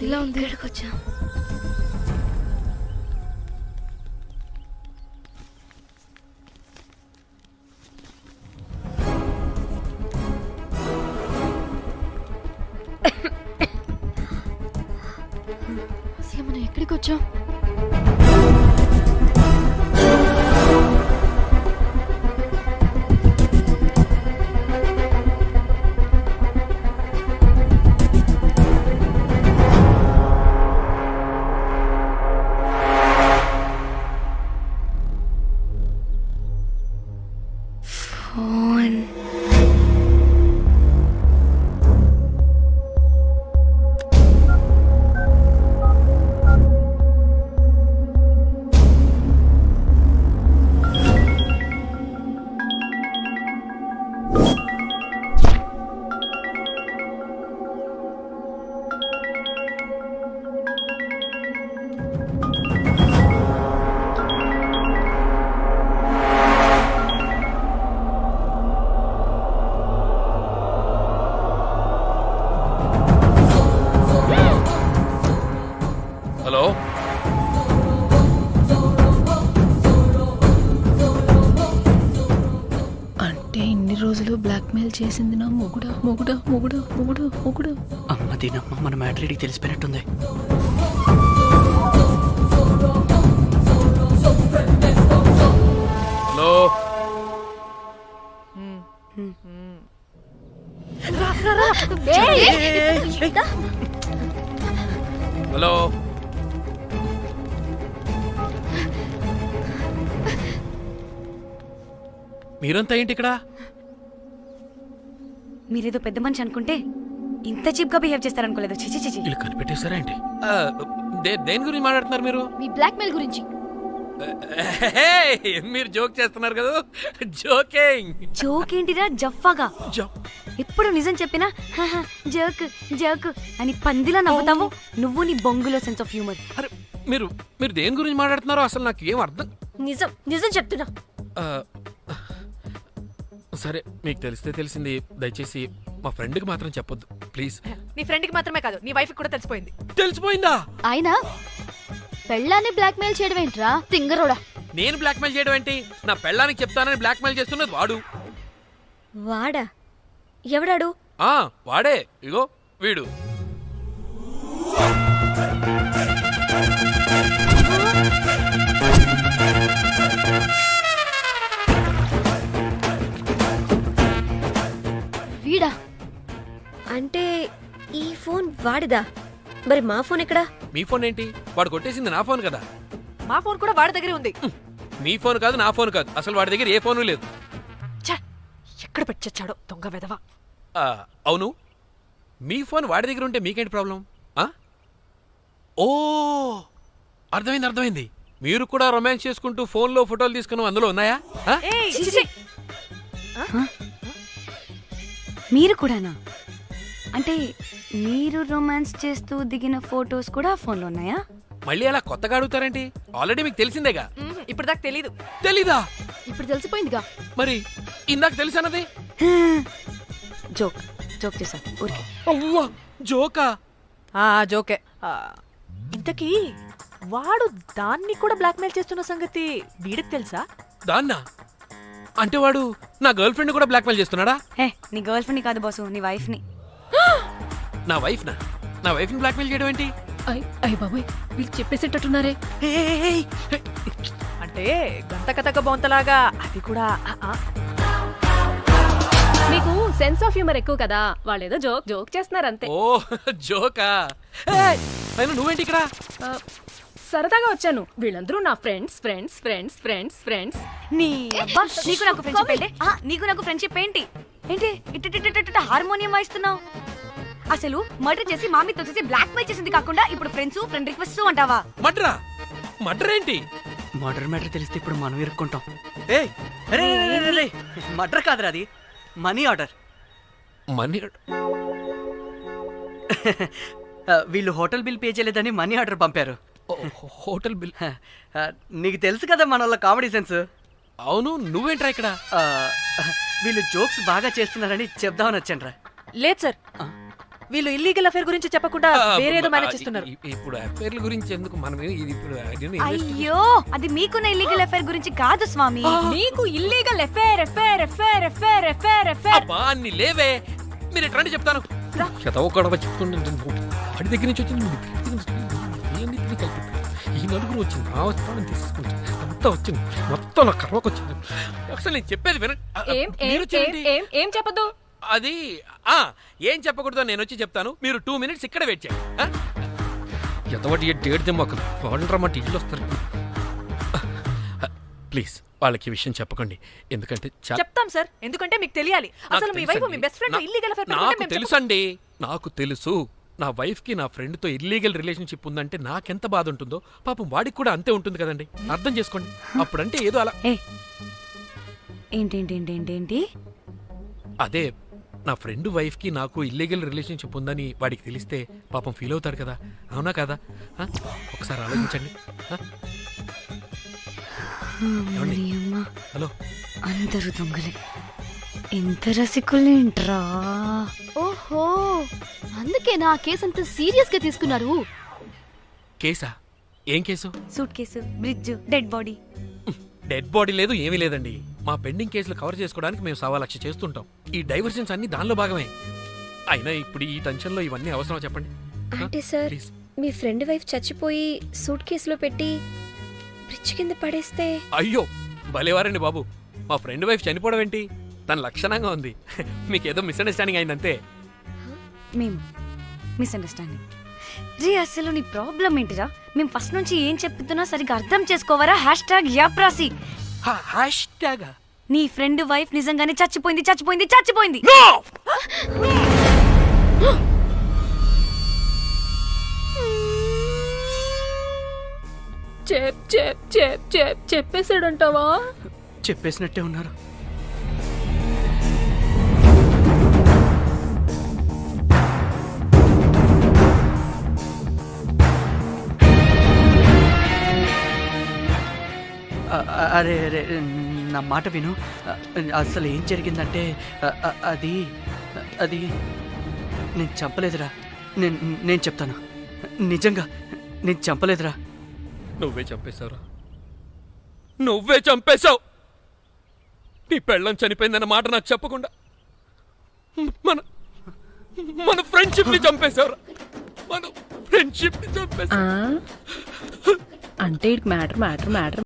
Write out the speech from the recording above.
ఇలా ఉంది. ఇక్కడికి వచ్చా. అసలు మనం ఎక్కడికి వచ్చాం? హలో, అంటే ఇన్ని రోజులు బ్లాక్మెయిల్ చేసింది నా మొగుడా మొగుడా మొగుడా మొగుడా మొగుడా. అమ్మ దీనమ్మ మన మ్యాట్రీడికి తెలిసిపోయినట్టుంది. Hello, hello. మీరంతా ఏంటి ఇక్కడ? మీరేదో పెద్ద మనిషి అనుకుంటే ఇంత చీప్ గా బిహేవ్ చేస్తారనుకోలేదు. చిచి చిచి. వీళ్ళు కనిపెట్టేశారా ఏంటి? దేని గురించి మాట్లాడుతున్నారు మీరు? మీ బ్లాక్మెయిల్ గురించి. మీరు జోక్ చేస్తున్నారు కదా? జోకింగ్. జోక్ ఏంటిరా జఫ్ఫాగా? ఎప్పుడు నిజం చెప్పినా జోక్ జోక్ అని పందిలా నవ్వుతావు. నువ్వు నీ బొంగులో సెన్స్ ఆఫ్ హ్యూమర్. అరే మీరు మీరు దేని గురించి మాట్లాడుతున్నారో అసలు నాకు ఏం అర్థం. నిజం నిజం చెప్తున్నా. సరే, మీకు తెలిస్తే తెలిసింది. దయచేసి మా ఫ్రెండ్కి మాత్రం చెప్పొద్దు ప్లీజ్. నీ ఫ్రెండ్కి మాత్రమే కాదు, నీ వైఫ్ కూడా తెలిసిపోయింది. తెలిసిపోయిందా? ఆయన పెళ్ళాన్ని బ్లాక్మెయిల్ చేయడం ఏంట్రా తింగరోడా? నేను బ్లాక్మెయిల్ చేయడం ఏంటి? నా పెళ్ళానికి చెప్తానని బ్లాక్మెయిల్ చేస్తున్నది వాడు. వాడా? ఎవడాడు? వాడే. ఇగో వీడు. వీడా? అంటే ఈ ఫోన్ వాడిదా? మరి మా ఫోన్ ఎక్కడా? మీ ఫోన్ ఏంటి? వాడు కొట్టేసింది నా ఫోన్ కదా. మా ఫోన్ కూడా వాడి దగ్గరే ఉంది. మీ ఫోన్ కాదు, నా ఫోన్ కాదు. అసలు వాడి దగ్గర ఏ ఫోను లేదు. ఎక్కడ పెట్టొచ్చాడో దొంగ వెధవా. అవును, మీ ఫోన్ వాడి దగ్గర ఉంటే మీకేంటి ప్రాబ్లం? ఓ, అర్థమైంది. మీరు కూడా రొమాన్స్ చేసుకుంటూ ఫోన్లో ఫోటోలు తీసుకుని అందులో ఉన్నాయా? మీరు కూడానా? అంటే మీరు రొమాన్స్ చేస్తూ దిగిన ఫోటోస్ కూడా ఫోన్లో ఉన్నాయా? మళ్ళీ అలా కొత్తగా అడుగుతారేంటి? ఆల్రెడీ మీకు తెలిసిందేగా. ఇప్పుడు దాకా తెలీదు. తెలీదా? ఇప్పుడు తెలిసిపోయిందిగా. మరి ఇందాక తెలిసినది జోక్ జోక్ చేశా ఊరికే. అవ్వా, జోకా? జోకే. ఇంతకీ వాడు దాన్ని కూడా బ్లాక్మెయిల్ చేస్తున్న సంగతి వీడికి తెలుసా? దాన్నా? అంటే వాడు నా గర్ల్ ఫ్రెండ్ కూడా బ్లాక్మెయిల్ చేస్తున్నాడా? నీ గర్ల్ ఫ్రెండ్ కాదు బాసు, నీ వైఫ్ ని. నా వైఫ్ని బ్లాక్మెయిల్ చేయడం ఏంటి? అయ్య బాబోయ్, వీళ్ళు చెప్పేసేటట్టున్నారే. అంటే గంతకతక బొంతలాగా అది కూడా. మీకు సెన్స్ ఆఫ్ హ్యూమర్ ఎక్కువ కదా, వాళ్ళేదో జోక్ చేస్తున్నారు అంతే. ఓ, జోకా? నువ్వేంటి ఇక్కడ? సరదాగా వచ్చాను. వీళ్ళందరూ నా friends friends friends friends friends. నీకు నాకు ఫ్రెండ్షిప్ ఏంటి? నీకు నాకు ఫ్రెండ్షిప్ ఏంటి? ఏంటి ఇట్ట హార్మోనియం వాయిస్తున్నావు? అసలు మర్డర్ చేసి మామితో చేసి బ్లాక్ మెయిల్ చేసింది కాకుండా ఇప్పుడు ఫ్రెండ్ రిక్వెస్ట్ అంటావా? మర్డర్ ఏంటి? మర్డర్ మ్యాటర్ తెలిస్తే ఇప్పుడు మనం ఇరుక్కుంటాం. మర్డర్ కాదురా, అది మనీ ఆర్డర్. మనీ? వీళ్ళు హోటల్ బిల్ పే చేయలేదని మనీ ఆర్డర్ పంపారు. Hotel bill? నీకు తెలుసు కదా మన వాళ్ళ కామెడీ సెన్స్. అవును, నువ్వేంట్రా ఇక్కడ? వీళ్ళు జోక్స్ బాగా చేస్తున్నారని చెప్దామని వచ్చాను రా. లేదు సార్, వీళ్ళు ఇల్లీగల్ అఫేర్ గురించి చెప్పకుండా వేరేదో మేనేజ్ చేస్తున్నారు. ఇప్పుడు అఫైర్ల గురించి ఎందుకు మనం ఇది ఇప్పుడు అదేంటి అయ్యో అది మీకున్న ఇల్లీగల్ అఫైర్ గురించి కాదు స్వామి. నీకు illegal affair affair affair affair affair affair అబ్బా అన్ని లేవే మీరు ఎట్లా చెప్తాను చదవ గొడవ చెప్తుండే వాడి దగ్గర నుంచి వచ్చింది మీ దగ్గర నుంచి ఏంది కలిపి ఈ నలుగురు వచ్చింది ఆ వస్తామని తీసుకుంటే అంతా వచ్చింది మొత్తం నా కర్మకు వచ్చింది. అసలు నేను చెప్పేది వినండి. ఏం ఏం మీరు ఏం చేయండి. ఏం ఏం చెప్పదు? అది ఏం చెప్పకూడదు నేను వచ్చి చెప్తాను. మీరు 2 minutes ఇక్కడ వెయిట్ చేయండి. ఎంతవాటి డేట్ దిమ్మకలు వాడంటారన్నమాట ఇల్లు వస్తారు. ప్లీజ్ వాళ్ళకి ఈ విషయం చెప్పకండి ఎందుకంటే చెప్తాం సార్, ఎందుకంటే మీకు తెలియాలి. అసలు మీ వైఫ్ మీ బెస్ట్ ఫ్రెండ్ ఇల్లీగల్ అఫేర్ నాకు తెలుసండి, నాకు తెలుసు. నా వైఫ్ కి నా ఫ్రెండ్ తో ఇల్లీగల్ రిలేషన్షిప్ ఉందంటే నాకెంత బాధ ఉంటుందో పాపం వాడికి కూడా అంతే ఉంటుంది కదండి. అర్థం చేసుకోండి. అప్పుడంటే ఏదో అలా ఏంటి అదే నా ఫ్రెండ్ వైఫ్ కి నాకు ఇల్లీగల్ రిలేషన్షిప్ ఉందని వాడికి తెలిస్తే పాపం ఫీల్ అవుతాడు కదా, అవునా కదా? ఒకసారి ఆలోచించండి. ఏమండి? హలో అందరూ దొంగలే, ఎంత రసికులేంట్రా. ఓహో అందుకే నా కేసు అంత సీరియస్ గా తీసుకున్నారు. కేసా? ఏం case? Suit case, bridge, dead body. Dead body లేదు ఏమీ లేదండి. మా పెండింగ్ కేసులు కవర్ చేసుకోవడానికి మేము 1,00,000 చేస్తుంటాం. ఈ డైవర్షన్స్ అన్ని దానిలో భాగమే. అయినా ఇప్పుడు ఈ టెన్షన్లో ఇవన్నీ అవసరం చెప్పండి. అంటే sir please. Me friend wife చచ్చిపోయి సూట్ కేసులో పెట్టి బ్రిడ్జ్ కింద పడేస్తే అయ్యో భలేవారండి బాబు. మా ఫ్రెండ్ వైఫ్ చనిపోవడం ఏంటి? తన లక్షణంగా ఉంది. మీకేదో మిస్అండర్స్టాండింగ్ అయిందంతే. మేము మిస్అండర్స్టాండింగ్ రీ. అసలు నీ ప్రాబ్లం ఏంటిరా? మేము ఫస్ట్ నుంచి ఏం చెప్తున్నా సరిగ్గా అర్థం చేసుకోవరా? #యాప్రాసి. హ్యాష్ ట్యాగ్ నీ ఫ్రెండ్ వైఫ్ నిజంగానే చచ్చిపోయింది చచ్చిపోయింది చచ్చిపోయింది. చెప్పేసాడంటావా? చెప్పేసినట్టే ఉన్నారు. అరే అరే నా మాట విను. అసలు ఏం జరిగిందంటే అది అది నేను చంపలేదురా. నేను చెప్తాను, నిజంగా నేను చంపలేదురా. నువ్వే చంపేశావురా, నువ్వే చంపేశావు. నీ పెళ్ళం చనిపోయిందన్న మాట నాకు చెప్పకుండా మన మన ఫ్రెండ్షిప్ ని చంపేశావురా. మన ఫ్రెండ్షిప్ ని చంపేశావు. అంటే మ్యాటర్